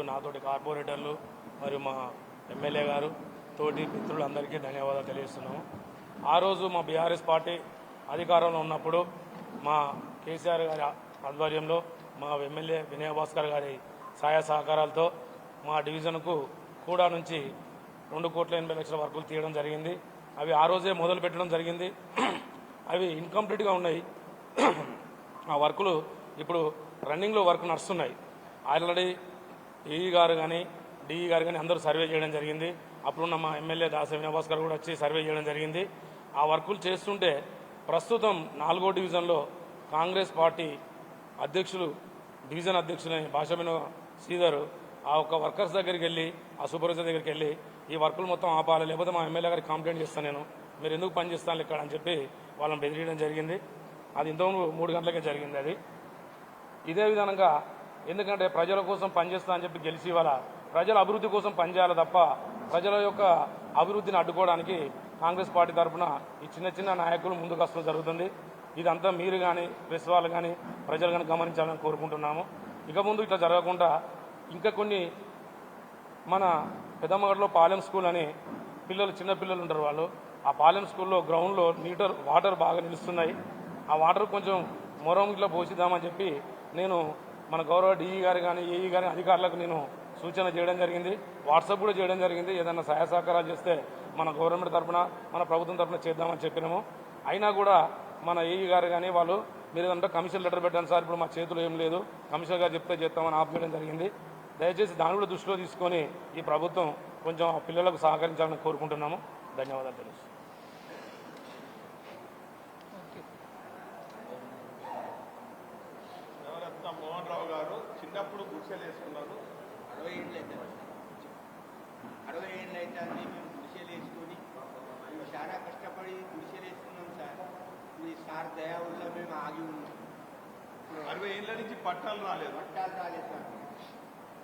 నాతోటి కార్పొరేటర్లు మరియు మా ఎమ్మెల్యే గారు తోటి మిత్రులందరికీ ధన్యవాదాలు తెలియజేస్తున్నాము. ఆ రోజు మా బీఆర్ఎస్ పార్టీ అధికారంలో ఉన్నప్పుడు మా కేసీఆర్ గారి ఆధ్వర్యంలో మా ఎమ్మెల్యే వినయ భాస్కర్ గారి సహాయ సహకారాలతో మా డివిజన్కు కూడా నుంచి 2,80,00,000 వర్కులు తీయడం జరిగింది. అవి ఆ రోజే మొదలు పెట్టడం జరిగింది. అవి ఇన్కంప్లీట్గా ఉన్నాయి. ఆ వర్కులు ఇప్పుడు రన్నింగ్లో వర్క్ నడుస్తున్నాయి. ఆల్రెడీ ఈఈ గారు కానీ డిఈ గారు కానీ అందరూ సర్వే చేయడం జరిగింది. అప్పుడున్న మా ఎమ్మెల్యే దాస వినయభాస్కర్ కూడా వచ్చి సర్వే చేయడం జరిగింది. ఆ వర్కులు చేస్తుంటే ప్రస్తుతం 4వ డివిజన్లో కాంగ్రెస్ పార్టీ అధ్యక్షులు డివిజన్ అధ్యక్షులైన భాషమిన శ్రీధర్ ఆ ఒక్క వర్కర్స్ దగ్గరికి వెళ్ళి ఆ సూపర్వైజర్ దగ్గరికి వెళ్ళి ఈ వర్కులు మొత్తం ఆపాలి, లేకపోతే మా ఎమ్మెల్యే గారికి కంప్లైంట్ చేస్తాను, నేను మీరు ఎందుకు పని చేస్తాను ఇక్కడ అని చెప్పి వాళ్ళని బెదిరియడం జరిగింది. అది ఇంతకు 3 గంటలకే జరిగింది. అది ఇదే విధంగా ఎందుకంటే ప్రజల కోసం పనిచేస్తా అని చెప్పి గెలిచి వాళ్ళ ప్రజల అభివృద్ధి కోసం పనిచేయాలి తప్ప ప్రజల యొక్క అభివృద్ధిని అడ్డుకోవడానికి కాంగ్రెస్ పార్టీ తరఫున ఈ చిన్న చిన్న నాయకులు ముందుకు వస్తూ జరుగుతుంది. ఇదంతా మీరు కానీ ప్రెస్ వాళ్ళు కానీ ప్రజలు కానీ గమనించాలని కోరుకుంటున్నాము. ఇక ముందు ఇట్లా జరగకుండా ఇంకా కొన్ని మన పెద్దమ్మగడ్లో పాలెం స్కూల్ అని పిల్లలు చిన్న పిల్లలు ఉంటారు. వాళ్ళు ఆ పాలెం స్కూల్లో గ్రౌండ్లో వాటర్ బాగా నిలుస్తున్నాయి. ఆ వాటర్ కొంచెం మొరం ఇట్లా పోసిద్దామని చెప్పి నేను మన గౌరవ డిఈ గారు కానీ ఏఈ గారి అధికారులకు నేను సూచన చేయడం జరిగింది. వాట్సాప్ కూడా చేయడం జరిగింది. ఏదైనా సహాయ సహకారాలు చేస్తే మన గవర్నమెంట్ తరఫున మన ప్రభుత్వం తరఫున చేద్దామని చెప్పినాము. అయినా కూడా మన ఏఈ గారు కానీ వాళ్ళు మీరు ఏదంటే కమిషన్ లెటర్ పెట్టండి సార్, ఇప్పుడు మా చేతిలో ఏం లేదు, కమిషనర్ గారు చెప్తే చేస్తామని ఆపేయడం జరిగింది. దయచేసి దాన్ని కూడా దృష్టిలో తీసుకొని ఈ ప్రభుత్వం కొంచెం పిల్లలకు సహకరించాలని కోరుకుంటున్నాము. ధన్యవాదాలు తెలుసు. మోహన్ రావు గారు చిన్నప్పుడు గుడిసెలు వేసుకున్నారు. 60 ఏళ్ళు అయితే మేము గుడిసెలు వేసుకొని మేము చాలా కష్టపడి గుడిసెలు వేసుకున్నాం సార్. మీ సార్ దయా వల్ల మేము ఆగి ఉన్నాం. 60 ఏళ్ళ నుంచి పట్టాలు రాలేదు సార్.